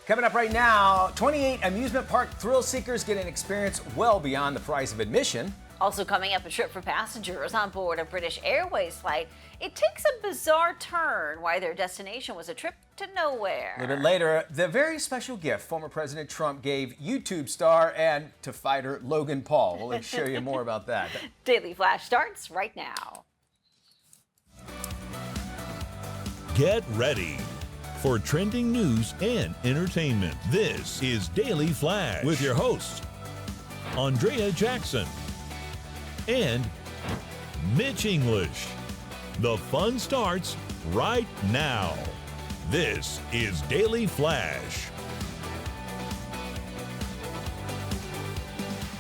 Coming up right now, 28 amusement park thrill seekers get an experience well beyond the price of admission. Also coming up, a trip for passengers on board a British Airways flight. It takes a bizarre turn why their destination was a trip to nowhere. A little bit later, the very special gift former President Trump gave YouTube star and to fighter Logan Paul. We'll show you more about that. Daily Flash starts right now. Get ready for trending news and entertainment. This is Daily Flash with your hosts, Andrea Jackson and Mitch English. The fun starts right now. This is Daily Flash.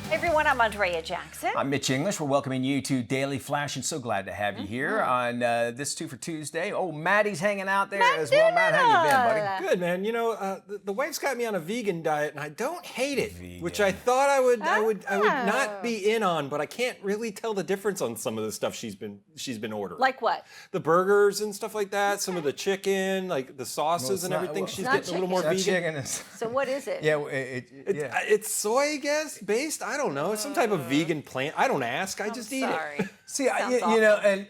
Hey everyone, I'm Andrea Jackson. I'm Mitch English. We're welcoming you to Daily Flash and so glad to have you here on this 2 for Tuesday. Oh, Maddie's hanging out there as well. Matt, how you been, buddy? Good, man. You know, the wife's got me on a vegan diet, and I don't hate it, which I thought I would not be in on, but I can't really tell the difference on some of the stuff she's been ordering. Like what? The burgers and stuff like that. Some of the chicken, like the sauces and everything. She's getting a little more vegan. So what is it? Yeah, it's soy, I guess, based. I don't know. It's some type of vegan plant. I don't ask. I just eat it. See, you know, and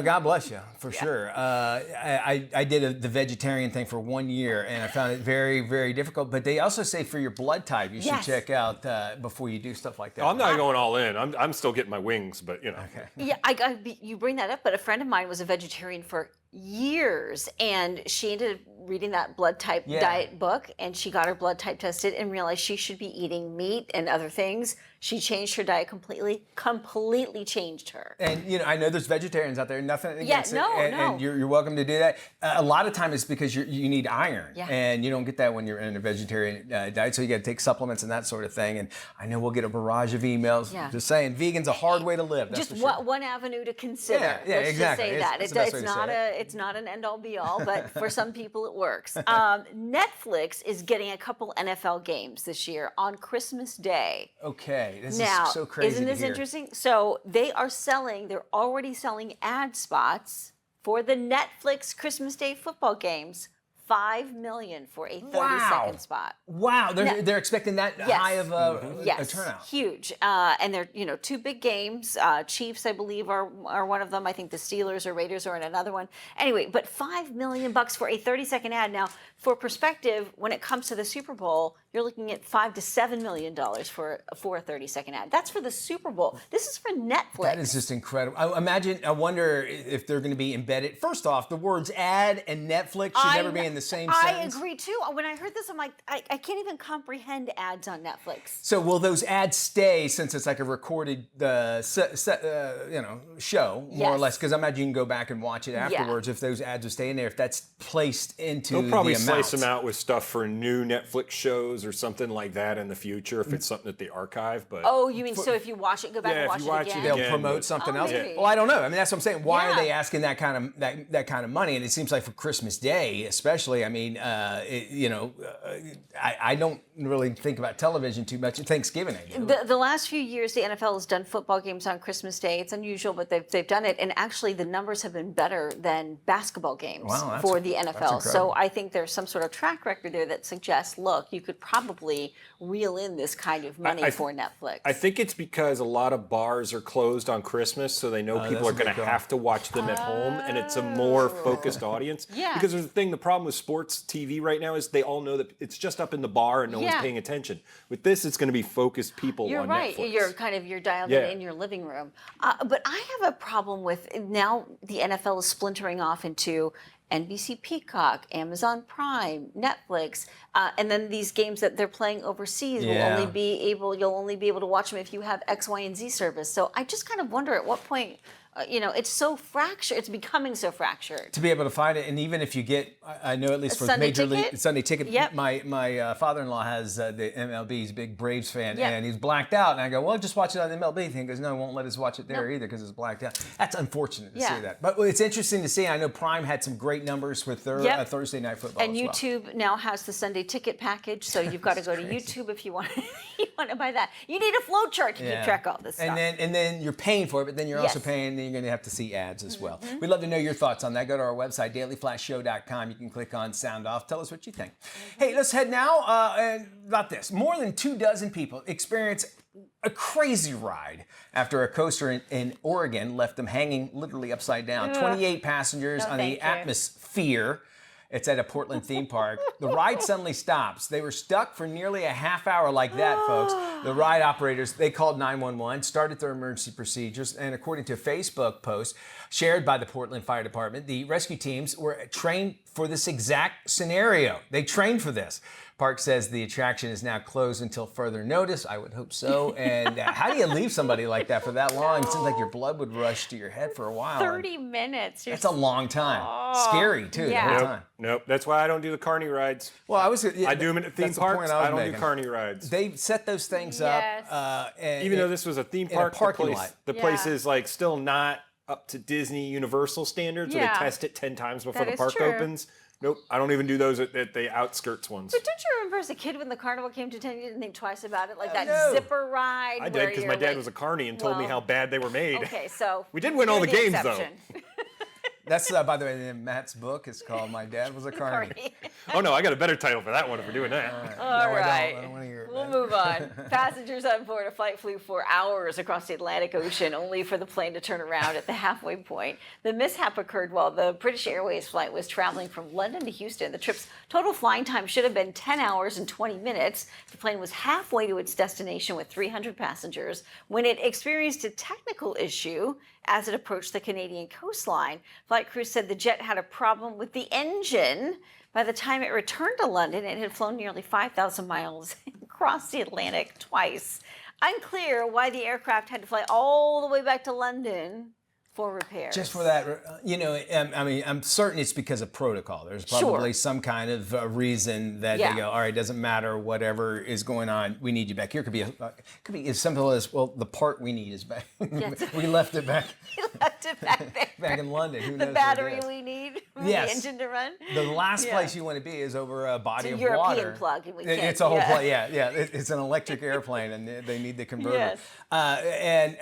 God bless you for sure. I did the vegetarian thing for 1 year, and I found it very, very difficult. But they also say for your blood type, you should check out before you do stuff like that. Oh, I'm not going all in. I'm still getting my wings, but you know. Okay. Yeah, you bring that up, but a friend of mine was a vegetarian for years, and she ended up reading that blood type diet book, and she got her blood type tested and realized she should be eating meat and other things. She changed her diet completely changed her. And you know, I know there's vegetarians out there, nothing against it, no. and you're welcome to do that. A lot of time it's because you need iron, and you don't get that when you're in a vegetarian diet, so you got to take supplements and that sort of thing. And I know we'll get a barrage of emails just saying vegan's a hard way to live. That's just for sure. one avenue to consider. Yeah, Let's exactly. Just say that it's not an end all be all, but for some people it works. Netflix is getting a couple NFL games this year on Christmas Day. Okay, this now, is so crazy. Isn't this interesting? So they're already selling ad spots for the Netflix Christmas Day football games. $5 million for a 30-second spot. Wow, they're expecting that high of a turnout. Huge. And they're two big games. Chiefs, I believe, are one of them. I think the Steelers or Raiders are in another one. Anyway, but $5 million for a 30-second ad. Now, for perspective, when it comes to the Super Bowl, you're looking at $5 to $7 million for a 30-second ad. That's for the Super Bowl. This is for Netflix. That is just incredible. I wonder if they're going to be embedded. First off, the words ad and Netflix should never be in the same sentence. I agree too. When I heard this, I'm like, I can't even comprehend ads on Netflix. So will those ads stay since it's like a recorded show, more or less? Because I imagine you can go back and watch it afterwards if those ads are staying there, if that's placed into They'll probably the amount. slice them out with stuff for new Netflix shows or something like that in the future if it's something that they archive. But oh, you mean so if you watch it, go back and watch it again? They'll promote something else. Maybe. Well, I don't know. I mean, that's what I'm saying. Why are they asking that kind of money? And it seems like for Christmas Day, especially. I mean, I don't really think about television too much at Thanksgiving. The last few years, the NFL has done football games on Christmas Day. It's unusual, but they've done it, and actually the numbers have been better than basketball games for the NFL. So I think there's some sort of track record there that suggests, look, you could probably reel in this kind of money for Netflix. I think it's because a lot of bars are closed on Christmas, so they know people are going to have to watch them at home, and it's a more focused audience. Because the problem with sports TV right now is they all know that it's just up in the bar and no one's paying attention. With this, it's going to be focused people on Netflix. You're dialed in your living room. But I have a problem with now the NFL is splintering off into NBC Peacock, Amazon Prime, Netflix, and then these games that they're playing overseas you'll only be able to watch them if you have X, Y, and Z service. So I just kind of wonder at what point. It's so fractured. It's becoming so fractured. To be able to find it, and even if you get, I know at least for Major League Sunday Ticket, my father-in-law has the MLB. He's a big Braves fan, and he's blacked out. And I go, well, just watch it on the MLB thing. He goes, no, won't let us watch it there either because it's blacked out. That's unfortunate to see that. But it's interesting to see. I know Prime had some great numbers with their Thursday Night Football. And YouTube now has the Sunday Ticket package, so you've got to go to YouTube if you want to buy that. You need a flow chart to keep track of all this stuff. And then you're paying for it, but then you're also paying then you're going to have to see ads as well. We'd love to know your thoughts on that. Go to our website, dailyflashshow.com. You can click on Sound Off. Tell us what you think. Hey, let's head now about this. More than 24 people experience a crazy ride after a coaster in Oregon left them hanging literally upside down. 28 passengers on the Atmosphere. It's at a Portland theme park. The ride suddenly stops. They were stuck for nearly a half hour like that, folks. The ride operators, they called 911, started their emergency procedures, and according to a Facebook post shared by the Portland Fire Department, the rescue teams were trained for this exact scenario. They trained for this. Park says the attraction is now closed until further notice. I would hope so. And how do you leave somebody like that for that long? It seems like your blood would rush to your head for a while. 30 minutes. That's a long time. Scary, too, the whole time. Nope. That's why I don't do the carny rides. Well, I do them at theme parks. I don't do carny rides. They set those things up. And even though this was a theme park, the place is like still not up to Disney Universal standards. So they test it 10 times before the park opens. Nope, I don't even do those at the outskirts ones. But don't you remember as a kid when the carnival came to town, you didn't think twice about it? Like that zipper ride? I did because my dad was a carny and told me how bad they were made. Okay, so we did win all the games, though. That's, by the way, in Matt's book. It's called My Dad Was a Carny. Oh, no, I got a better title for that one if we're doing that. All right. I don't want to hear it. We'll move on. Passengers on board a flight flew for hours across the Atlantic Ocean, only for the plane to turn around at the halfway point. The mishap occurred while the British Airways flight was traveling from London to Houston. The trip's total flying time should have been 10 hours and 20 minutes. The plane was halfway to its destination with 300 passengers when it experienced a technical issue as it approached the Canadian coastline. Flight crews said the jet had a problem with the engine. By the time it returned to London, it had flown nearly 5,000 miles across the Atlantic twice. Unclear why the aircraft had to fly all the way back to London for repairs. Just for that, I mean, I'm certain it's because of protocol. There's probably some kind of reason that they go, all right, doesn't matter, whatever is going on, we need you back here. Could be as simple as, well, the part we need is back. Yes. We left it back. We left it back there. Back in London. Who knows? The battery we need for the engine to run. The last place you want to be is over a body of European water. Plug. And it's a whole plug. It's an electric airplane, and they need the converter. Yes. And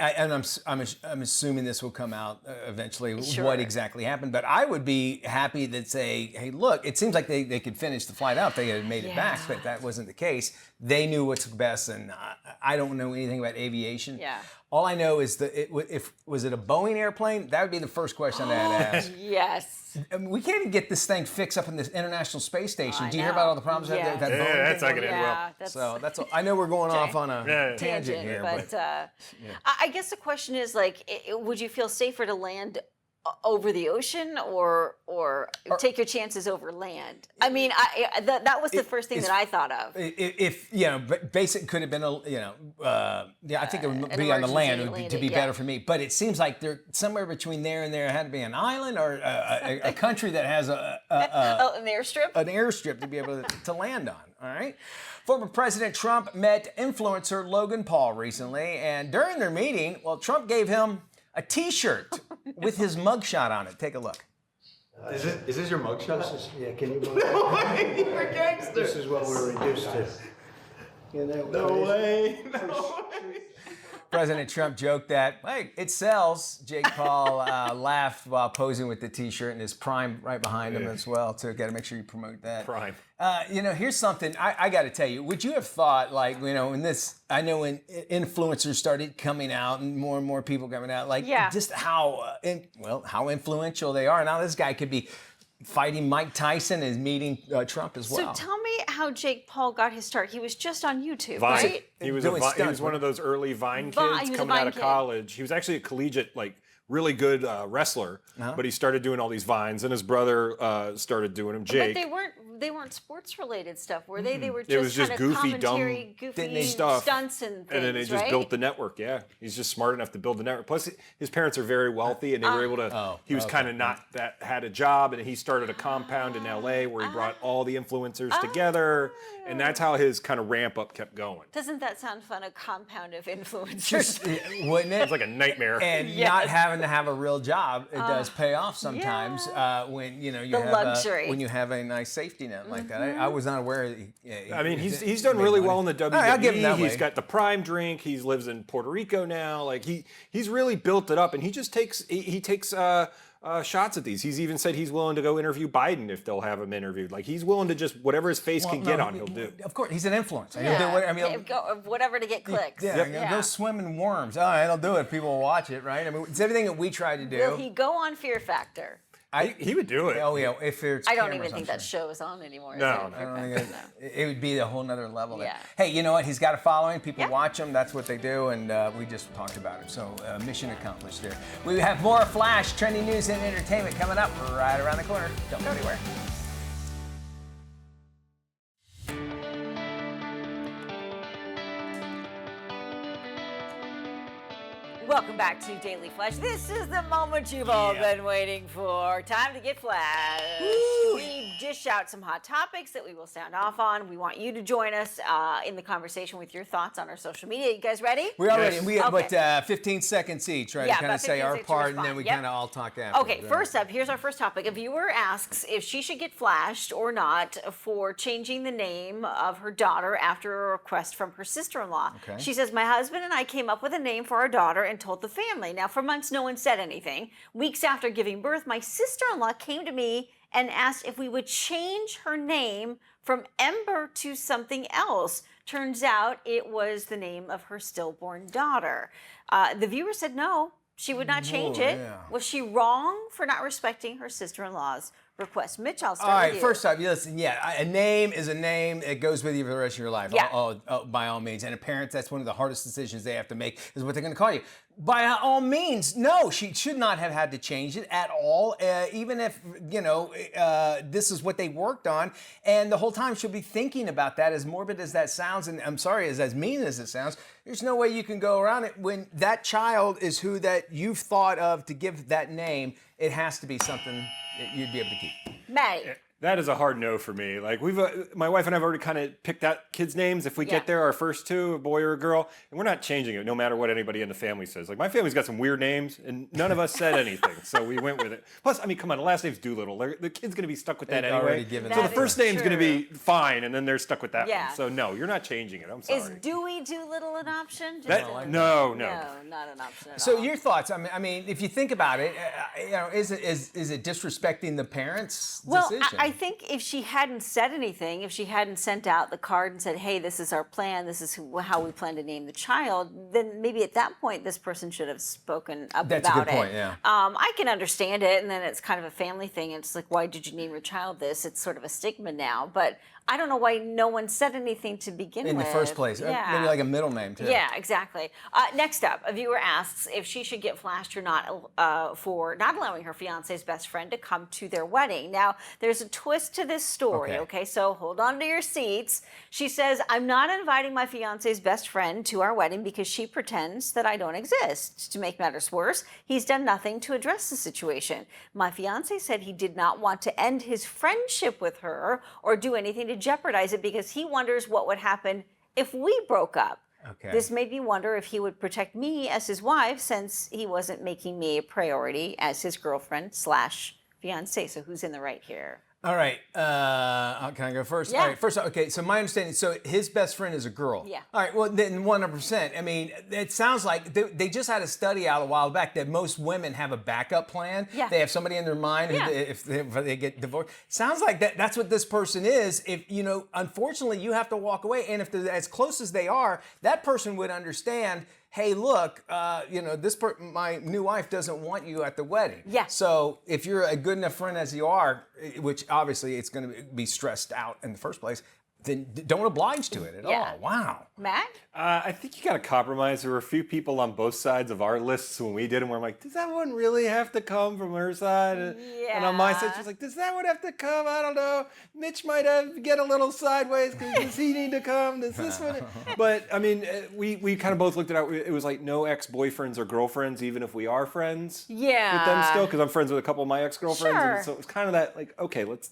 I'm assuming this will come out eventually what exactly happened, but I would be happy to say, hey, look, it seems like they could finish the flight out. They had made it back, but that wasn't the case. They knew what's best, and I don't know anything about aviation. All I know is was it a Boeing airplane? That would be the first question I'd ask. Yes. I mean, we can't even get this thing fixed up in this International Space Station. Do you hear about all the problems that Boeing? That's not going to end well. So that's. I know we're going off on a tangent here, but I guess the question is, like, would you feel safer to land over the ocean or take your chances over land? I mean, that was the first thing that I thought of. If basic could have been I think it would be on the land to be better for me. But it seems like they're somewhere between there and there. It had to be an island or a country that has an airstrip. An airstrip to be able to land on. All right. Former President Trump met influencer Logan Paul recently, and during their meeting, Trump gave him a T-shirt with his mugshot on it. Take a look. Is this your mugshot? Yeah, can you believe it? You're a gangster. This is what we're reduced to. No way. President Trump joked that, hey, it sells. Jake Paul laughed while posing with the T-shirt, and his Prime right behind him as well, too. Got to make sure you promote that. Prime. Here's something I got to tell you. Would you have thought, like, when influencers started coming out and more people coming out, like, just how influential they are. Now this guy could be fighting Mike Tyson and meeting Trump as well. So tell me how Jake Paul got his start. He was just on YouTube, Vine. right? He was one of those early Vine kids coming out of college. He was actually a collegiate, really good wrestler, but he started doing all these Vines, and his brother started doing them, Jake. But they weren't sports related stuff, were they? They were just, it was just goofy, goofy stuff, stunts and things, and then they just built the network. Yeah, he's just smart enough to build the network. Plus, his parents are very wealthy, and they were able to. He was kind of had a job, and he started a compound in LA where he brought all the influencers together, and that's how his kind of ramp up kept going. Doesn't that sound fun? A compound of influencers, Wouldn't it? It's like a nightmare. And not having to have a real job, it does pay off sometimes when you have a nice safety net like that. I was not aware. I mean, he's done really well in the WWE. I'll give him that He's way. got the Prime drink. He lives in Puerto Rico now. Like he's really built it up, and he just takes shots at these. He's even said he's willing to go interview Biden if they'll have him interviewed. Like he's willing to just whatever his face can get on, he'll do. Of course, he's an influencer. Yeah. He'll do whatever to get clicks. Go swim in worms. All right, he'll do it. People will watch it, right? I mean, it's everything that we try to do. Will he go on Fear Factor? He would do it. Oh yeah, if it's. I don't even think that show is on anymore. No. I don't think it would be a whole nother level. Yeah. Hey, you know what? He's got a following. People watch him. That's what they do, and we just talked about it. So mission accomplished there. We have more Flash, trending news, and entertainment coming up right around the corner. Don't go anywhere. Welcome back to Daily Flash. This is the moment you've all been waiting for. Time to get flashed. We dish out some hot topics that we will sound off on. We want you to join us in the conversation with your thoughts on our social media. You guys ready? We are ready. We have 15 seconds each, right? Yeah, to kind of about say our 15 seconds to part, and then respond. we Yep. kind of all talk after. Okay, first up, here's our first topic. A viewer asks if she should get flashed or not for changing the name of her daughter after a request from her sister-in-law. Okay. She says, my husband and I came up with a name for our daughter and told the family. Now, for months, no one said anything. Weeks after giving birth, my sister-in-law came to me and asked if we would change her name from Ember to something else. Turns out it was the name of her stillborn daughter. The viewer said no, she would not change it. Yeah. Was she wrong for not respecting her sister-in-law's request? Mitch, I'll start All right, with you. first off, listen, a name is a name. It goes with you for the rest of your life, Yeah. by all means. And a parent, that's one of the hardest decisions they have to make, is what they're going to call you. By all means, no, she should not have had to change it at all, even if, this is what they worked on. And the whole time she'll be thinking about that, as morbid as that sounds, and I'm sorry, as mean as it sounds, there's no way you can go around it. When that child is who that you've thought of to give that name, it has to be something that you'd be able to keep. Maddie. That is a hard no for me. Like my wife and I have already kind of picked out kids' names. If we get there, our first two, a boy or a girl, and we're not changing it no matter what anybody in the family says. Like my family's got some weird names, and none of us said anything, so we went with it. Plus, I mean, come on, the last name's Doolittle. The kid's gonna be stuck with that anyway. So the first name's gonna be fine, and then they're stuck with that one. So no, you're not changing it. I'm sorry. Is Dewey Doolittle an option? No, not an option at So all. your thoughts? I mean, if you think about it, is it disrespecting the parents' decision? I think if she hadn't said anything, if she hadn't sent out the card and said, hey, this is our plan, this is how we plan to name the child, then maybe at that point this person should have spoken up about it. That's a good point, yeah. I can understand it, and then it's kind of a family thing. It's like, why did you name your child this? It's sort of a stigma now, but I don't know why no one said anything to begin with. In the first place. Maybe like a middle name, too. Yeah, exactly. Next up, a viewer asks if she should get flashed or not for not allowing her fiance's best friend to come to their wedding. Now, there's a twist to this story, okay? So hold on to your seats. She says, I'm not inviting my fiance's best friend to our wedding because she pretends that I don't exist. To make matters worse, he's done nothing to address the situation. My fiance said he did not want to end his friendship with her or do anything to jeopardize it because he wonders what would happen if we broke up. Okay. This made me wonder if he would protect me as his wife since he wasn't making me a priority as his girlfriend / fiance. So who's in the right here? All right. Can I go first? Yeah. All right. First, okay. So my understanding. So his best friend is a girl. Yeah. All right. Well, then 100%. I mean, it sounds like they just had a study out a while back that most women have a backup plan. Yeah. They have somebody in their mind if they get divorced. Sounds like that's what this person is. If unfortunately, you have to walk away, and if they're as close as they are, that person would understand. Hey, look, my new wife doesn't want you at the wedding. Yeah. So if you're a good enough friend as you are, which obviously it's going to be stressed out in the first place, then don't oblige to it at all. Wow. Matt? I think you got to compromise. There were a few people on both sides of our lists when we did them where I'm like, does that one really have to come from her side? And on my side, she's like, does that one have to come? I don't know. Mitch might get a little sideways because does he need to come? Does this one? But I mean, we kind of both looked at it. It was like no ex-boyfriends or girlfriends, even if we are friends with them still, because I'm friends with a couple of my ex-girlfriends. Sure. And so it was kind of that like, okay, let's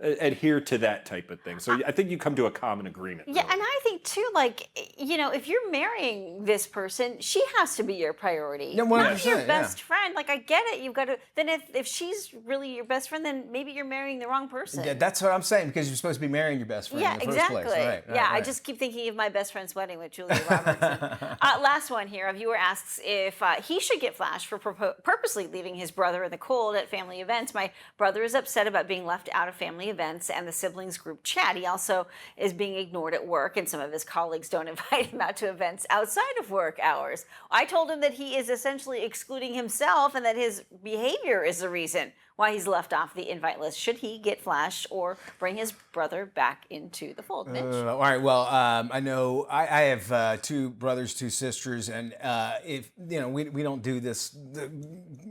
adhere to that type of thing. So I think you come to a common agreement. Yeah, really. and I think too, like, if you're marrying this person, she has to be your priority. No, not your best friend. Like, I get it. You've got to. Then if she's really your best friend, then maybe you're marrying the wrong person. Yeah, that's what I'm saying, because you're supposed to be marrying your best friend in the first place. Right, yeah, I just keep thinking of My Best Friend's Wedding with Julia Roberts. Last one here. A viewer asks if he should get flashed for purposely leaving his brother in the cold at family events. My brother is upset about being left out of family events and the siblings group chat. He also is being ignored at work, and some of his colleagues don't invite him out to events outside of work hours. I told him that he is essentially excluding himself and that his behavior is the reason why he's left off the invite list. Should he get flashed or bring his brother back into the fold? Mitch? All right. Well, I know I have 2 brothers, 2 sisters, and if we don't do this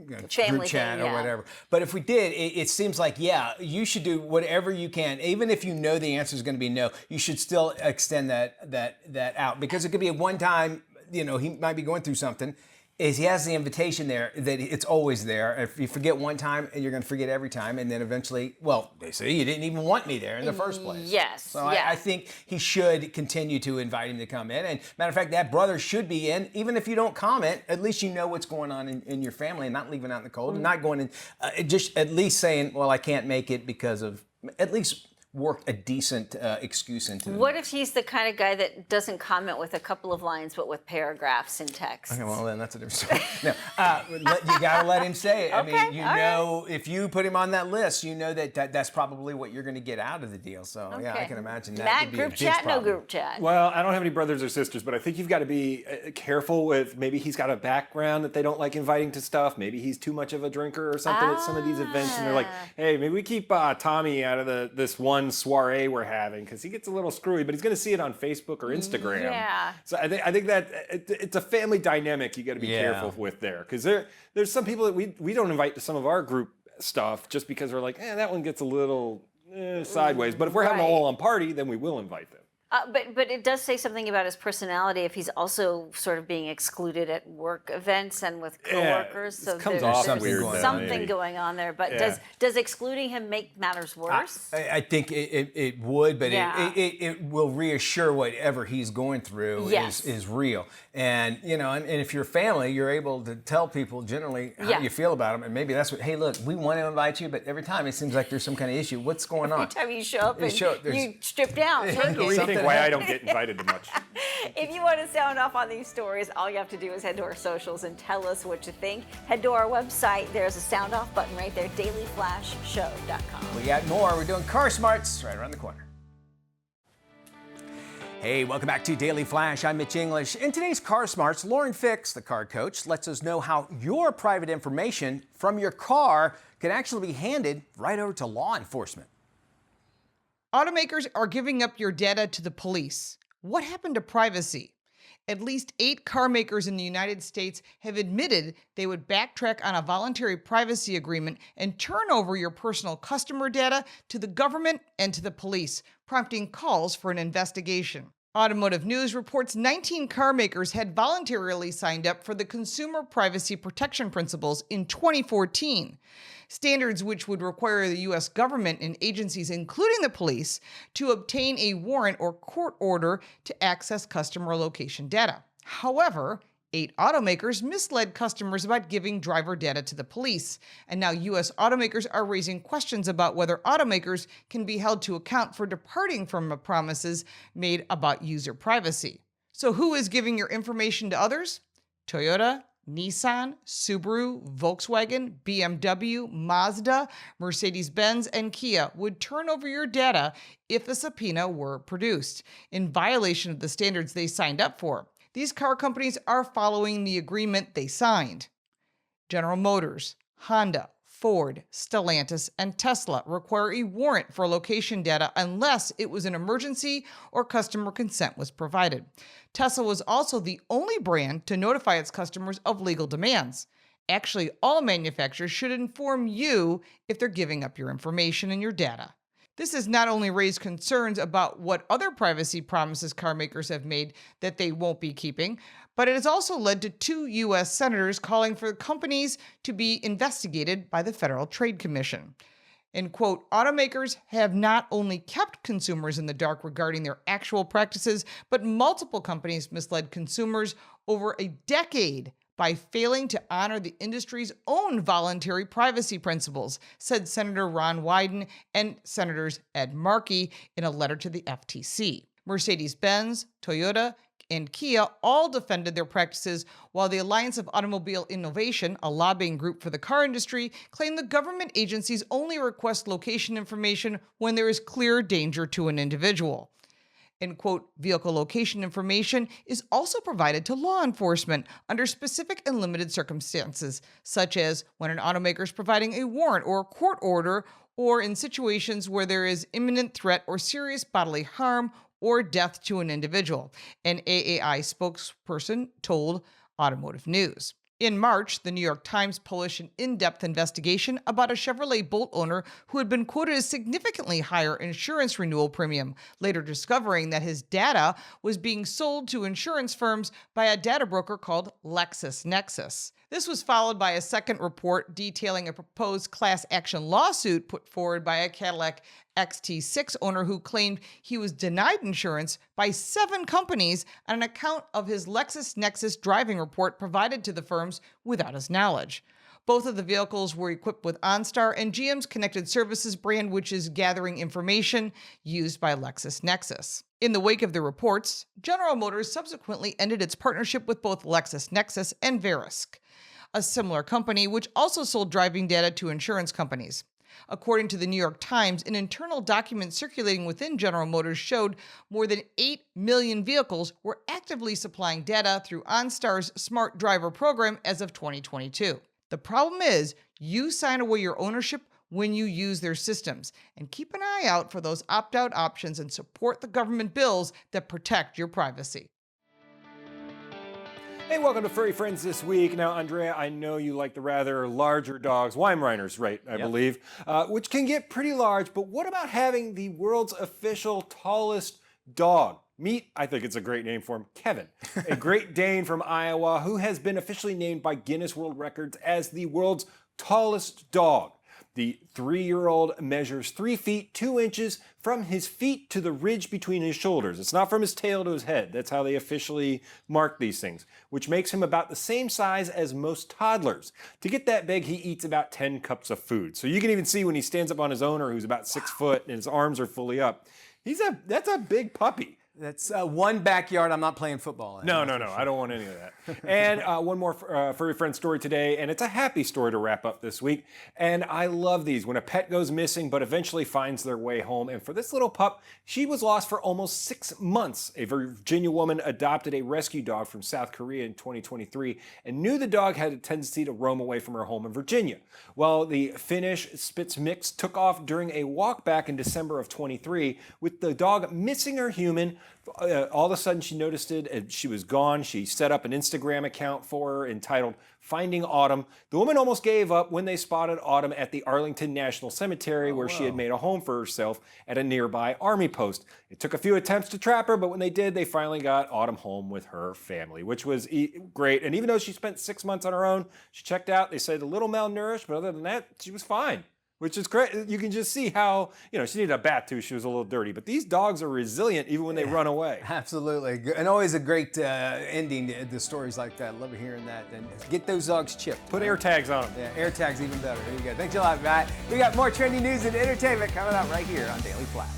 group chat or whatever. But if we did, it seems like you should do whatever you can, even if you know the answer is going to be no. You should still extend that out, because it could be a one time. He might be going through something. Is he has the invitation there, that it's always there. If you forget one time, you're going to forget every time, and then eventually, they say you didn't even want me there in the first place. Yes. So I think he should continue to invite him to come in. And matter of fact, that brother should be in, even if you don't comment. At least you know what's going on in your family, and not leaving out in the cold, and not going in, just at least saying, well, I can't make it because of, at least work a decent excuse into it. What if he's the kind of guy that doesn't comment with a couple of lines, but with paragraphs in text? Okay, well, then that's a different story. No, you got to let him say it. Okay, I mean, if you put him on that list, you know that's probably what you're going to get out of the deal. So, yeah, I can imagine that Matt, would be group a big chat, problem. no group chat. Well, I don't have any brothers or sisters, but I think you've got to be careful with, maybe he's got a background that they don't like inviting to stuff. Maybe he's too much of a drinker or something at some of these events, and they're like, hey, maybe we keep Tommy out of this one soiree we're having, because he gets a little screwy, but he's going to see it on Facebook or Instagram. Yeah. So I think that it's a family dynamic you got to be careful with there, because there's some people that we don't invite to some of our group stuff just because we're like, that one gets a little sideways. But if we're having a all-on party, then we will invite them. But it does say something about his personality if he's also sort of being excluded at work events and with coworkers. So there's something going on there. But does excluding him make matters worse? I think it would, but it will reassure whatever he's going through is real. And and if you're family, you're able to tell people generally how you feel about them, and maybe that's what. Hey, look, we want to invite you, but every time it seems like there's some kind of issue. What's going on? Every time you show up and you strip down. Why I don't get invited to much. If you want to sound off on these stories, all you have to do is head to our socials and tell us what you think. Head to our website. There's a sound off button right there, dailyflashshow.com. We got more. We're doing car smarts right around the corner. Hey, welcome back to Daily Flash. I'm Mitch English. In today's Car Smarts, Lauren Fix, the car coach, lets us know how your private information from your car can actually be handed right over to law enforcement. Automakers are giving up your data to the police. What happened to privacy? At least 8 car makers in the United States have admitted they would backtrack on a voluntary privacy agreement and turn over your personal customer data to the government and to the police, prompting calls for an investigation. Automotive News reports 19 car makers had voluntarily signed up for the Consumer Privacy Protection Principles in 2014. Standards which would require the U.S. government and agencies, including the police, to obtain a warrant or court order to access customer location data. However, 8 automakers misled customers about giving driver data to the police, and now U.S. automakers are raising questions about whether automakers can be held to account for departing from promises made about user privacy. So who is giving your information to others? Toyota, Nissan, Subaru, Volkswagen, BMW, Mazda, Mercedes-Benz, and Kia would turn over your data if a subpoena were produced, in violation of the standards they signed up for. These car companies are following the agreement they signed. General Motors, Honda, Ford, Stellantis, and Tesla require a warrant for location data unless it was an emergency or customer consent was provided. Tesla was also the only brand to notify its customers of legal demands. Actually, all manufacturers should inform you if they're giving up your information and your data. This has not only raised concerns about what other privacy promises car makers have made that they won't be keeping, but it has also led to 2 U.S. senators calling for companies to be investigated by the Federal Trade Commission. And quote, automakers have not only kept consumers in the dark regarding their actual practices, but multiple companies misled consumers over a decade by failing to honor the industry's own voluntary privacy principles, said Senator Ron Wyden and Senators Ed Markey in a letter to the FTC. Mercedes-Benz, Toyota, and Kia all defended their practices, while the Alliance of Automobile Innovation, a lobbying group for the car industry, claimed the government agencies only request location information when there is clear danger to an individual. And quote, vehicle location information is also provided to law enforcement under specific and limited circumstances, such as when an automaker is providing a warrant or a court order, or in situations where there is imminent threat or serious bodily harm or death to an individual, an AAI spokesperson told Automotive News. In March, the New York Times published an in-depth investigation about a Chevrolet Bolt owner who had been quoted a significantly higher insurance renewal premium, later discovering that his data was being sold to insurance firms by a data broker called LexisNexis. This was followed by a second report detailing a proposed class action lawsuit put forward by a Cadillac XT6 owner who claimed he was denied insurance by 7 companies on account of his LexisNexis driving report provided to the firms without his knowledge. Both of the vehicles were equipped with OnStar and GM's Connected Services brand, which is gathering information used by LexisNexis. In the wake of the reports, General Motors subsequently ended its partnership with both LexisNexis and Verisk, a similar company which also sold driving data to insurance companies. According to the New York Times, an internal document circulating within General Motors showed more than 8 million vehicles were actively supplying data through OnStar's Smart Driver program as of 2022. The problem is, you sign away your ownership when you use their systems. And keep an eye out for those opt-out options and support the government bills that protect your privacy. Hey, welcome to Furry Friends This Week. Now, Andrea, I know you like the rather larger dogs, Weimaraners, right, I believe, which can get pretty large, but what about having the world's official tallest dog? Meet, I think it's a great name for him, Kevin, a Great Dane from Iowa who has been officially named by Guinness World Records as the world's tallest dog. The 3-year-old measures 3 feet 2 inches from his feet to the ridge between his shoulders. It's not from his tail to his head. That's how they officially mark these things, which makes him about the same size as most toddlers. To get that big, he eats about 10 cups of food. So you can even see when he stands up on his owner, who's about 6 foot and his arms are fully up. That's a big puppy. That's one backyard I'm not playing football in. No. I don't want any of that. And one more Furry Friend story today, and it's a happy story to wrap up this week. And I love these. When a pet goes missing, but eventually finds their way home. And for this little pup, she was lost for almost 6 months. A Virginia woman adopted a rescue dog from South Korea in 2023 and knew the dog had a tendency to roam away from her home in Virginia. Well, the Finnish Spitz mix took off during a walk back in December of 23 with the dog missing her human. All of a sudden she noticed it and she was gone. She set up an Instagram account for her entitled Finding Autumn. The woman almost gave up when they spotted Autumn at the Arlington National Cemetery where she had made a home for herself at a nearby army post. It took a few attempts to trap her, but when they did, they finally got Autumn home with her family, which was great. And even though she spent 6 months on her own, she checked out. They said a little malnourished, but other than that, she was fine. Which is great. You can just see how, she needed a bath too. She was a little dirty. But these dogs are resilient even when they run away. Absolutely. And always a great ending to stories like that. Love hearing that. And get those dogs chipped. Put air tags on them. Yeah, air tags even better. There you go. Thanks a lot, Matt. We got more trending news and entertainment coming up right here on Daily Flash.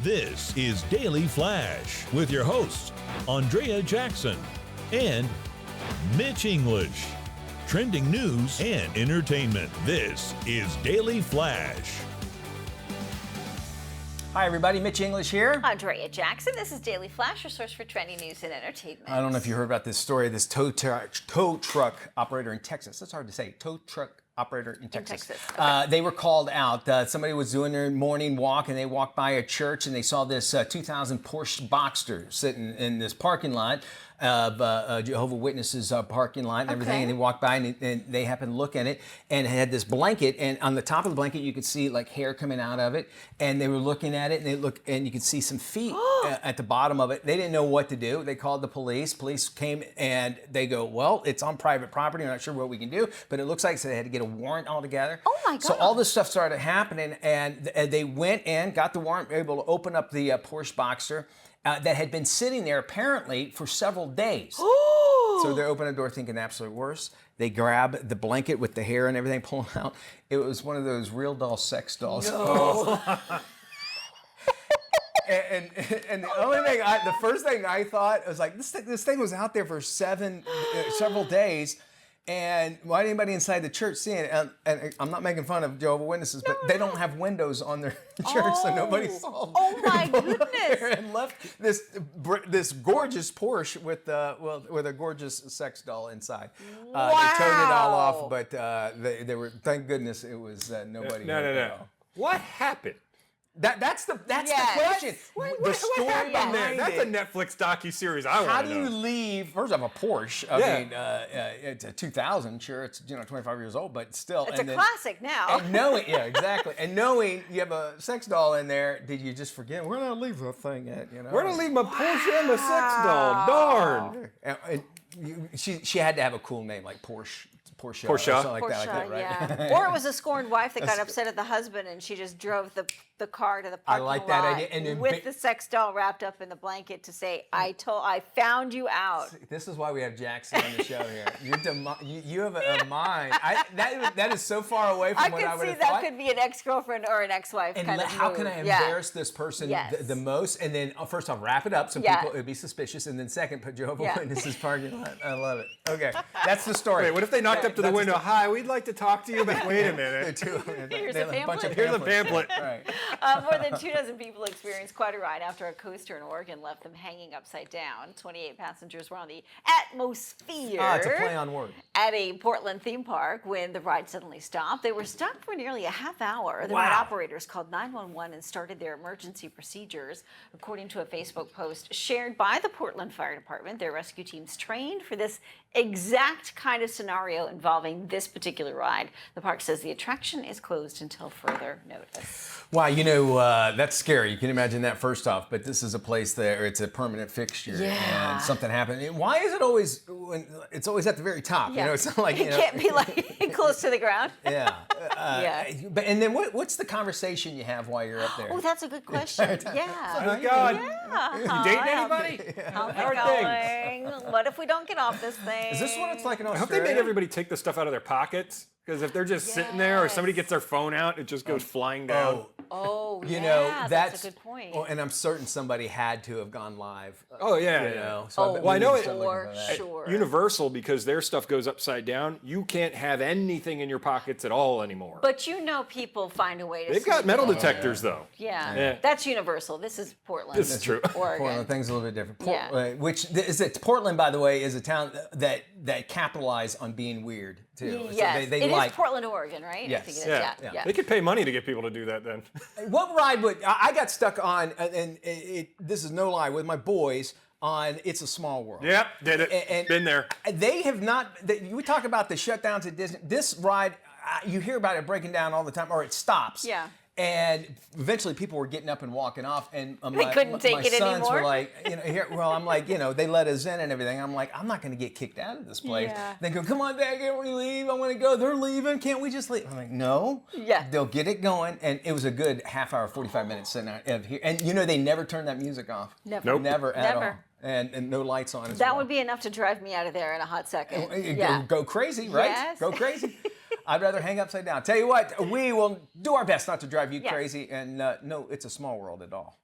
This is Daily Flash with your hosts, Andrea Jackson and Mitch English. Trending news and entertainment. This is Daily Flash. Hi, everybody. Mitch English here. Andrea Jackson. This is Daily Flash, your source for trending news and entertainment. I don't know if you heard about this story. This tow truck operator in Texas. That's hard to say. Tow truck operator in Texas. Okay. They were called out. Somebody was doing their morning walk, and they walked by a church, and they saw this 2000 Porsche Boxster sitting in this parking lot of Jehovah's Witnesses parking lot and everything, and they walked by and they happened to look at it, and it had this blanket, and on the top of the blanket you could see like hair coming out of it, and they were looking at it, and you could see some feet, at the bottom of it. They didn't know what to do. They called the police. Police came and they go, well, it's on private property. I'm not sure what we can do, but it looks like so they had to get a warrant altogether. Oh my God. So all this stuff started happening, and they went in, got the warrant, able to open up the Porsche Boxster that had been sitting there apparently for several days. So they open the door thinking absolute worst. They grab the blanket with the hair and everything, pull it out. It was one of those real doll sex dolls. No. And the only thing, the first thing I thought was like, this thing was out there for several days, and why did anybody inside the church see it? And I'm not making fun of Jehovah's Witnesses, but they don't have windows on their church, so nobody saw. Oh my goodness! And left this gorgeous Porsche with a gorgeous sex doll inside. Wow. They towed it all off, but they were, thank goodness it was nobody. No. What happened? That's the question. The story behind that's a Netflix docuseries. How do you leave? First off, a Porsche. I mean, it's a 2000. Sure, it's 25 years old, but still. It's a classic now. And knowing, exactly. And knowing you have a sex doll in there, did you just forget? Where did I leave that thing at? Where did I leave my Porsche and my sex doll? Darn. And she had to have a cool name like Porsche. Or Porsche. something like that, right? Yeah. Or it was a scorned wife that got upset at the husband, and she just drove the car to the parking lot. I like that idea. And then with the sex doll wrapped up in the blanket to say, I found you out. This is why we have Jackson on the show here. You have a mind. That is so far away from what I would have thought. That could be an ex-girlfriend or an ex-wife and kind of how move. can I embarrass this person the most? And then first off, wrap it up so people would be suspicious. And then second, put Jehovah's Witnesses parking lot. I love it. Okay, that's the story. Wait, what if they knocked up to the window? Hi, we'd like to talk to you about. Wait a minute. Here's a pamphlet. Here's a pamphlet. Right. More than 24 people experienced quite a ride after a coaster in Oregon left them hanging upside down. 28 passengers were on the atmosphere. It's a play on word. At a Portland theme park when the ride suddenly stopped. They were stuck for nearly a half hour. The ride operators called 911 and started their emergency procedures. According to a Facebook post shared by the Portland Fire Department, their rescue teams trained for this exact kind of scenario involving this particular ride. The park says the attraction is closed until further notice. Wow, that's scary. You can imagine that first off, but this is a place that it's a permanent fixture. Yeah. And something happened. Why is it always, it's always at the very top? Yeah. It's not like, it can't be like close to the ground. Yeah. And then what's the conversation you have while you're up there? Oh, that's a good question. Yeah. Oh, God. Yeah. You dating anybody? How's it going? What if we don't get off this thing? Is this what it's like in I Australia? hope they made everybody take the stuff out of their pockets. Because if they're just sitting there or somebody gets their phone out, it just goes flying down. Oh, that's a good point. Oh, and I'm certain somebody had to have gone live. Oh, yeah. So I know it. For sure. Universal, because their stuff goes upside down, you can't have anything in your pockets at all anymore. But people find a way to They've got metal detectors, though. Yeah. That's Universal. This is Portland. This is true. Oregon. Portland, things a little bit different. Portland, by the way, is a town that capitalized on being weird too. Yes, So they it is Portland, Oregon, right? Yes. I think it is. Yeah. They could pay money to get people to do that then. What ride would I got stuck on? And this is no lie with my boys on It's a Small World. Yep, did it. And been there. They have not. We talk about the shutdowns at Disney. This ride, you hear about it breaking down all the time, or it stops. Yeah. And eventually, people were getting up and walking off, and they couldn't take it sons anymore. were like, I'm like, they let us in and everything. I'm like, I'm not going to get kicked out of this place. Yeah. They go, come on, Dad, can't we leave? I want to go. They're leaving. Can't we just leave? I'm like, no. Yeah. They'll get it going, and it was a good half hour, 45 minutes sitting out of here. And they never turned that music off. Never. Nope. Never at all. And no lights on as well. That would be enough to drive me out of there in a hot second. Go crazy, right? Yes. Go crazy. I'd rather hang upside down. Tell you what, we will do our best not to drive you crazy. And no, it's a small world at all.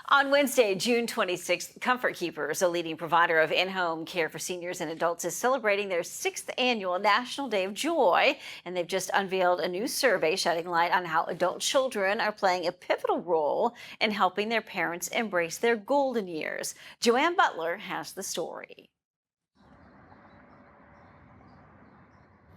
On Wednesday, June 26th, Comfort Keepers, a leading provider of in-home care for seniors and adults, is celebrating their 6th annual National Day of Joy. And they've just unveiled a new survey shedding light on how adult children are playing a pivotal role in helping their parents embrace their golden years. Joanne Butler has the story.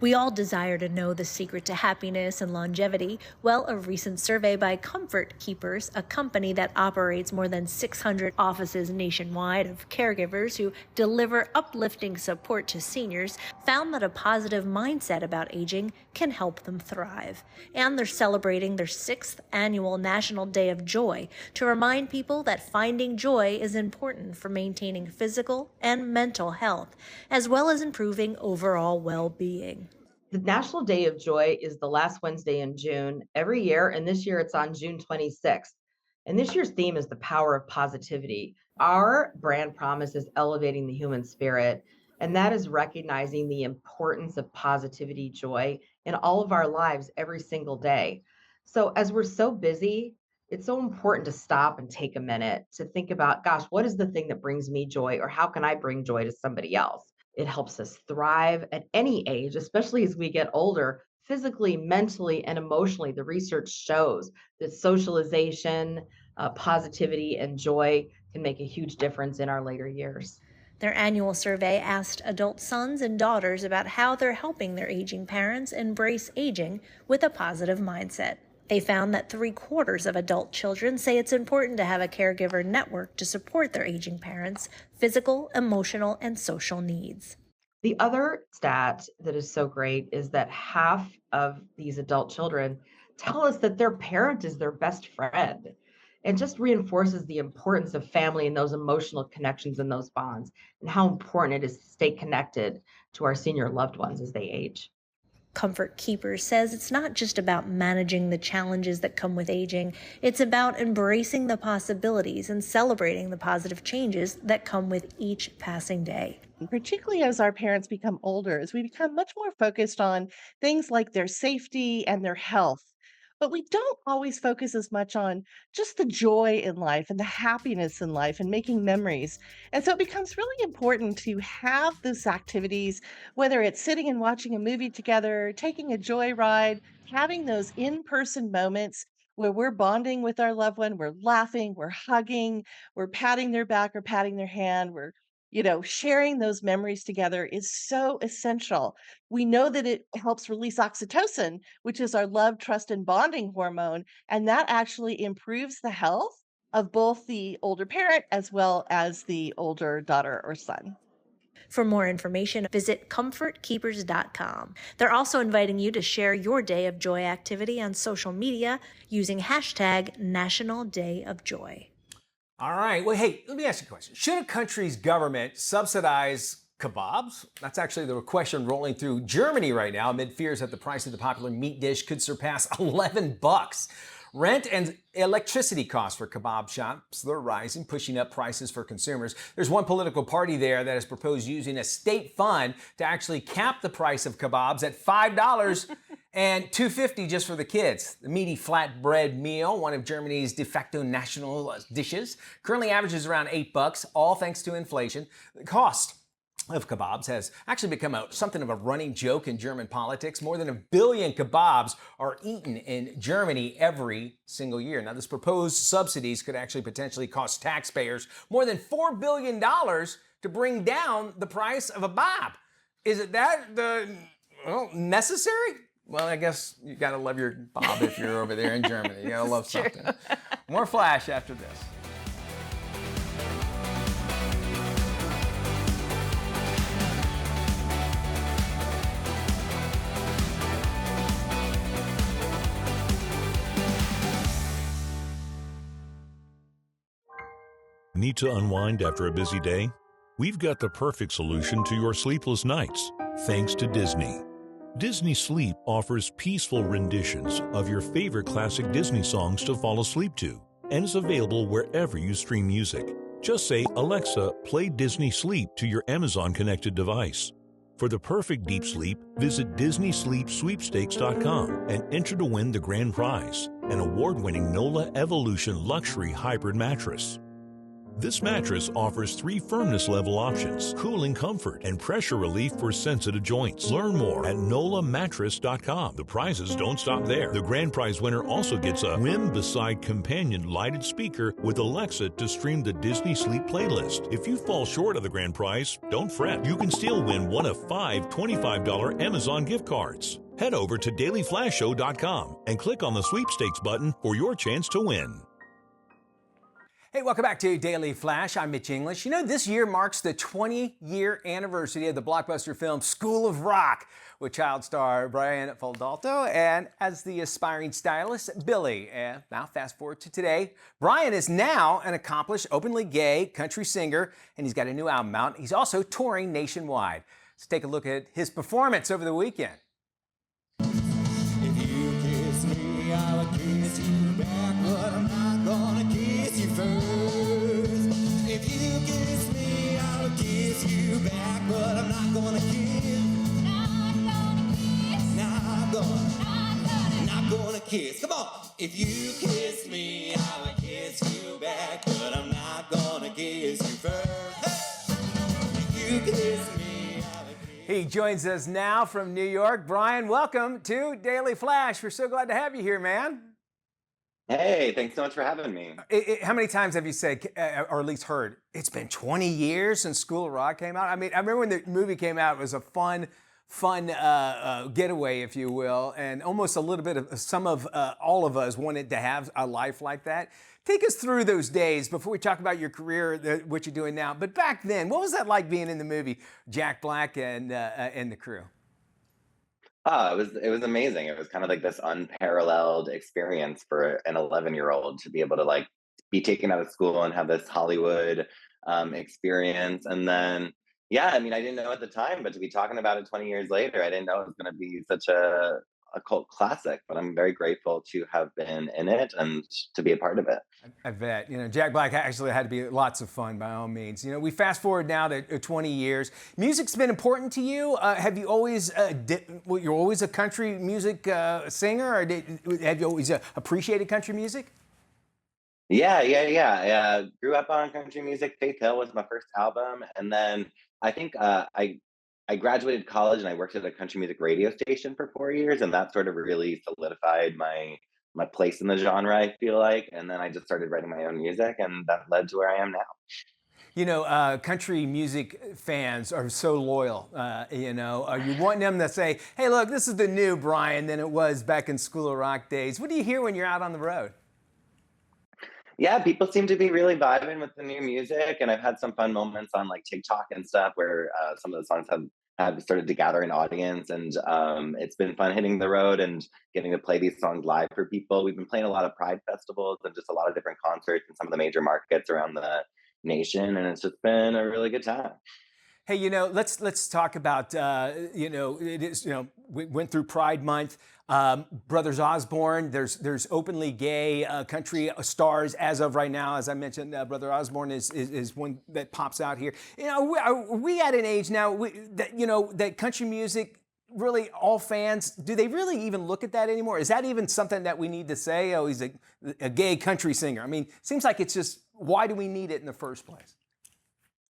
We all desire to know the secret to happiness and longevity. Well, a recent survey by Comfort Keepers, a company that operates more than 600 offices nationwide of caregivers who deliver uplifting support to seniors, found that a positive mindset about aging can help them thrive. And they're celebrating their 6th annual National Day of Joy to remind people that finding joy is important for maintaining physical and mental health, as well as improving overall well-being. The National Day of Joy is the last Wednesday in June every year, and this year it's on June 26th. And this year's theme is the power of positivity. Our brand promise is elevating the human spirit, and that is recognizing the importance of positivity, joy in all of our lives every single day. So as we're so busy, it's so important to stop and take a minute to think about, gosh, what is the thing that brings me joy, or how can I bring joy to somebody else? It helps us thrive at any age, especially as we get older, physically, mentally, and emotionally. The research shows that socialization, positivity, and joy can make a huge difference in our later years. Their annual survey asked adult sons and daughters about how they're helping their aging parents embrace aging with a positive mindset. They found that 3/4 of adult children say it's important to have a caregiver network to support their aging parents' physical, emotional, and social needs. The other stat that is so great is that half of these adult children tell us that their parent is their best friend. It just reinforces the importance of family and those emotional connections and those bonds, and how important it is to stay connected to our senior loved ones as they age. Comfort Keepers says it's not just about managing the challenges that come with aging, it's about embracing the possibilities and celebrating the positive changes that come with each passing day. Particularly as our parents become older, as we become much more focused on things like their safety and their health. But we don't always focus as much on just the joy in life and the happiness in life and making memories. And so it becomes really important to have those activities, whether it's sitting and watching a movie together, taking a joyride, having those in-person moments where we're bonding with our loved one, we're laughing, we're hugging, we're patting their back or patting their hand, we're sharing those memories together is so essential. We know that it helps release oxytocin, which is our love, trust, and bonding hormone, and that actually improves the health of both the older parent as well as the older daughter or son. For more information, visit comfortkeepers.com. They're also inviting you to share your Day of Joy activity on social media using hashtag National Day of Joy. All right. Well, hey, let me ask you a question. Should a country's government subsidize kebabs? That's actually the question rolling through Germany right now amid fears that the price of the popular meat dish could surpass $11. Rent and electricity costs for kebab shops, they're rising, pushing up prices for consumers. There's one political party there that has proposed using a state fund to actually cap the price of kebabs at $5 and $2.50 just for the kids. The meaty flatbread meal, one of Germany's de facto national dishes, currently averages around $8, all thanks to inflation. The cost of kebabs has actually become something of a running joke in German politics. More than 1 billion kebabs are eaten in Germany every single year. Now, this proposed subsidies could actually potentially cost taxpayers more than $4 billion to bring down the price of a kebab. Is it necessary? Well, I guess you gotta love your kebab if you're over there in Germany. You gotta love something. More Flash after this. Need to unwind after a busy day? We've got the perfect solution to your sleepless nights, thanks to Disney. Disney Sleep offers peaceful renditions of your favorite classic Disney songs to fall asleep to, and is available wherever you stream music. Just say, "Alexa, play Disney Sleep" to your Amazon-connected device. For the perfect deep sleep, visit DisneySleepSweepstakes.com and enter to win the grand prize, an award-winning NOLA Evolution Luxury Hybrid Mattress. This mattress offers 3 firmness level options, cooling comfort, and pressure relief for sensitive joints. Learn more at nolamattress.com. The prizes don't stop there. The grand prize winner also gets a Whim Beside companion lighted speaker with Alexa to stream the Disney Sleep playlist. If you fall short of the grand prize, don't fret. You can still win one of 5 $25 Amazon gift cards. Head over to dailyflashshow.com and click on the sweepstakes button for your chance to win. Hey, welcome back to Daily Flash. I'm Mitch English. You know, this year marks the 20-year anniversary of the blockbuster film School of Rock, with child star Brian Falduto and as the aspiring stylist, Billy. And now fast forward to today. Brian is now an accomplished, openly gay country singer, and he's got a new album out. He's also touring nationwide. Let's take a look at his performance over the weekend. If you kiss me, I will kiss you back, but I'm not gonna kiss you first. If you kiss me, I will kiss you back, but I'm not gonna kiss. Not gonna kiss. Come on. If you kiss me, I will kiss you back, but I'm not gonna kiss you first. If you kiss me, I will kiss. He joins us now from New York. Brian, welcome to Daily Flash. We're so glad to have you here, man. Hey, thanks so much for having me. How many times have you said, or at least heard, it's been 20 years since School of Rock came out? I mean, I remember when the movie came out, it was a fun getaway, if you will, and almost a little bit of some of all of us wanted to have a life like that. Take us through those days before we talk about your career, what you're doing now. But back then, what was that like being in the movie, Jack Black and the crew? Oh, it was amazing. It was kind of like this unparalleled experience for an 11-year-old to be able to like be taken out of school and have this Hollywood experience. And then, yeah, I mean, I didn't know at the time, but to be talking about it 20 years later, I didn't know it was going to be such a cult classic. But I'm very grateful to have been in it and to be a part of it. I bet. You know, Jack Black actually had to be lots of fun by all means. You know, we fast forward now to 20 years. Music's been important to you. Have you always, you're always a country music singer, or have you always appreciated country music? Yeah. Grew up on country music. Faith Hill was my first album. And then I think I graduated college and I worked at a country music radio station for 4 years. And that sort of really solidified my place in the genre, I feel like. And then I just started writing my own music, and that led to where I am now. You know, country music fans are so loyal. You know, you want them to say, hey, look, this is the new Brian than it was back in School of Rock days. What do you hear when you're out on the road? Yeah, people seem to be really vibing with the new music. And I've had some fun moments on like TikTok and stuff where some of the songs have started to gather an audience, and it's been fun hitting the road and getting to play these songs live for people. We've been playing a lot of Pride festivals and just a lot of different concerts in some of the major markets around the nation, and it's just been a really good time. Hey, you know, let's talk about you know, it is, you know, we went through Pride Month. Brothers Osborne, there's openly gay country stars as of right now. As I mentioned, Brother Osborne is one that pops out here. You know, are we at an age now that, you know, that country music, really all fans, do they really even look at that anymore? Is that even something that we need to say? Oh, he's a gay country singer. I mean, seems like it's just, why do we need it in the first place?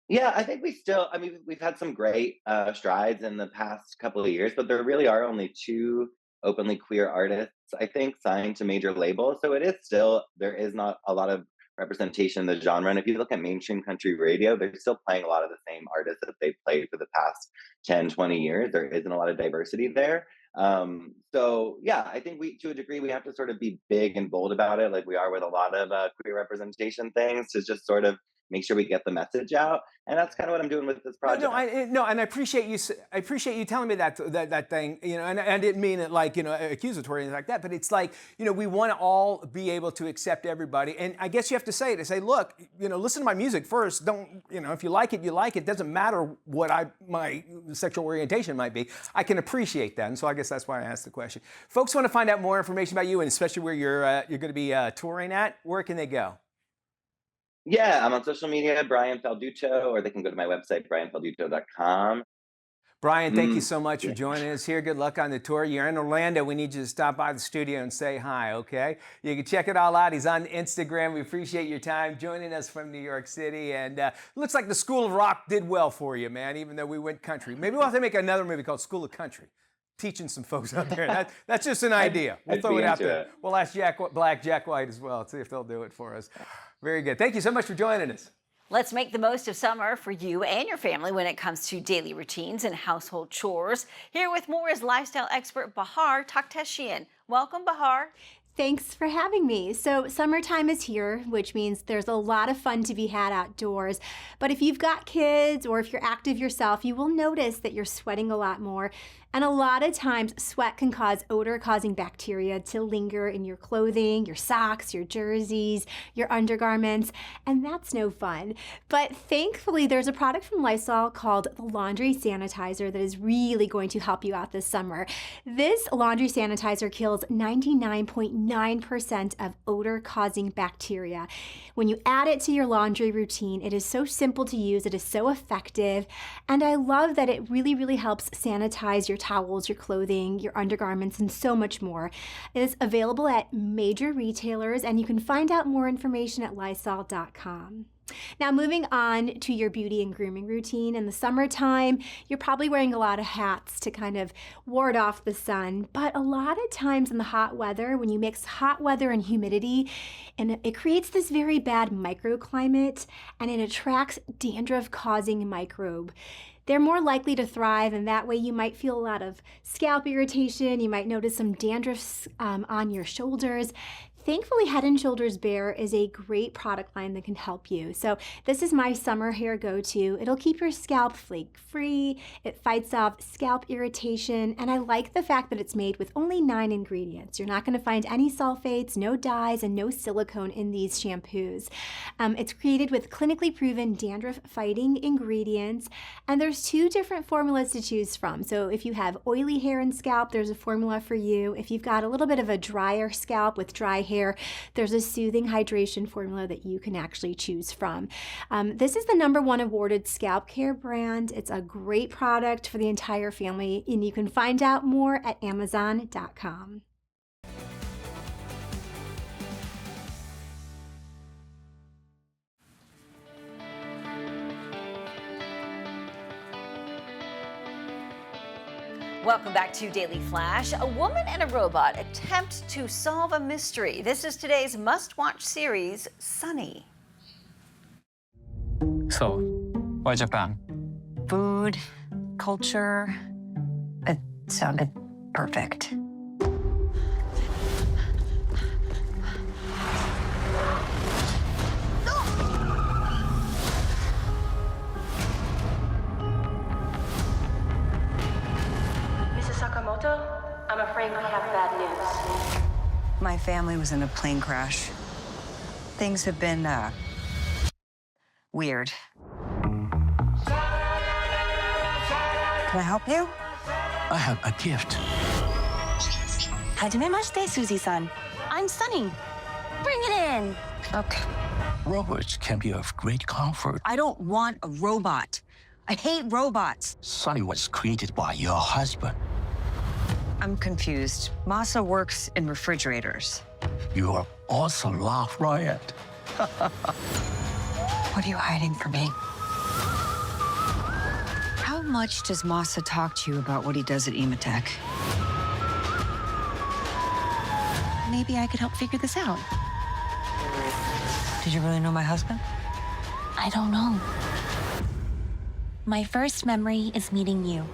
Yeah, I think we've had some great strides in the past couple of years, but there really are only 2 openly queer artists, I think, signed to major labels. So there is not a lot of representation in the genre. And if you look at mainstream country radio, they're still playing a lot of the same artists that they've played for the past 10, 20 years. There isn't a lot of diversity there. So yeah, I think to a degree, we have to sort of be big and bold about it, like we are with a lot of queer representation things, to just sort of make sure we get the message out. And that's kind of what I'm doing with this project. And I appreciate you. I appreciate you telling me that thing. You know, and I didn't mean it like, you know, accusatory or anything like that. But it's like, you know, we want to all be able to accept everybody. And I guess you have to say, look, you know, listen to my music first. Don't, you know, if you like it, you like it. Doesn't matter what my sexual orientation might be. I can appreciate that. And so I guess that's why I asked the question. Folks want to find out more information about you, and especially where you're going to be touring at. Where can they go? Yeah, I'm on social media, Brian Falduto, or they can go to my website, brianfalduto.com. Brian, thank you so much for joining us here. Good luck on the tour. You're in Orlando. We need you to stop by the studio and say hi, okay? You can check it all out. He's on Instagram. We appreciate your time joining us from New York City. And looks like the School of Rock did well for you, man, even though we went country. Maybe we'll have to make another movie called School of Country, teaching some folks out there. That's just an idea. We'll throw it out there. We'll ask Jack White as well, see if they'll do it for us. Very good. Thank you so much for joining us. Let's make the most of summer for you and your family when it comes to daily routines and household chores. Here with more is lifestyle expert Bahar Takhteshian. Welcome, Bahar. Thanks for having me. So summertime is here, which means there's a lot of fun to be had outdoors. But if you've got kids or if you're active yourself, you will notice that you're sweating a lot more. And a lot of times sweat can cause odor-causing bacteria to linger in your clothing, your socks, your jerseys, your undergarments, and that's no fun. But thankfully, there's a product from Lysol called the Laundry Sanitizer that is really going to help you out this summer. This laundry sanitizer kills 99.9% of odor-causing bacteria. When you add it to your laundry routine, it is so simple to use, it is so effective, and I love that it really, really helps sanitize your towels, your clothing, your undergarments, and so much more. It is available at major retailers, and you can find out more information at Lysol.com. Now, moving on to your beauty and grooming routine. In the summertime, you're probably wearing a lot of hats to kind of ward off the sun, but a lot of times in the hot weather, when you mix hot weather and humidity, and it creates this very bad microclimate, and it attracts dandruff-causing microbe. They're more likely to thrive, and that way you might feel a lot of scalp irritation. You might notice some dandruff on your shoulders. Thankfully, Head & Shoulders Bare is a great product line that can help you. So this is my summer hair go-to. It'll keep your scalp flake-free, it fights off scalp irritation, and I like the fact that it's made with only 9 ingredients. You're not gonna find any sulfates, no dyes, and no silicone in these shampoos. It's created with clinically proven dandruff-fighting ingredients, and there's 2 different formulas to choose from. So if you have oily hair and scalp, there's a formula for you. If you've got a little bit of a drier scalp with dry hair, there's a soothing hydration formula that you can actually choose from. This is the #1 awarded scalp care brand. It's a great product for the entire family, and you can find out more at Amazon.com. Welcome back to Daily Flash. A woman and a robot attempt to solve a mystery. This is today's must-watch series, Sunny. So, why Japan? Food, culture. It sounded perfect. I'm afraid we have bad news. My family was in a plane crash. Things have been, weird. Can I help you? I have a gift. Hajimemashite, Suzy-san. I'm Sunny. Bring it in. Okay. Robots can be of great comfort. I don't want a robot. I hate robots. Sunny was created by your husband. I'm confused. Masa works in refrigerators. You are also laugh riot. What are you hiding from me? How much does Masa talk to you about what he does at Ematech? Maybe I could help figure this out. Did you really know my husband? I don't know. My first memory is meeting you.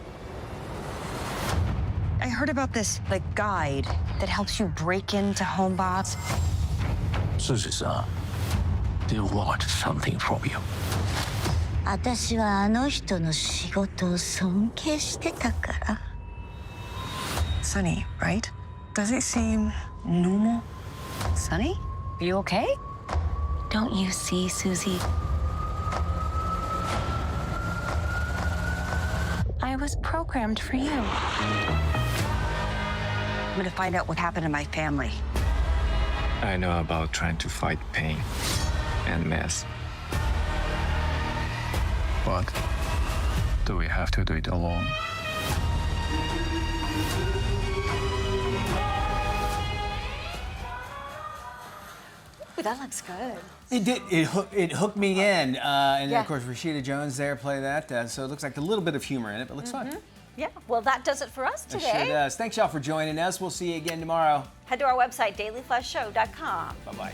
I heard about this, guide that helps you break into home bots. Suzy-san, they want something from you. 私はあの人の仕事を尊敬してたから。Sunny, right? Does it seem normal? Sunny? Are you okay? Don't you see, Suzy? I was programmed for you. I'm gonna find out what happened to my family. I know about trying to fight pain and mess. But do we have to do it alone? Ooh, that looks good. It did. It hooked me in, and then of course Rashida Jones there play that. So it looks like a little bit of humor in it, but looks fun. Yeah. Well, that does it for us today. It sure does. Thanks y'all for joining us. We'll see you again tomorrow. Head to our website, dailyflashshow.com. Bye bye.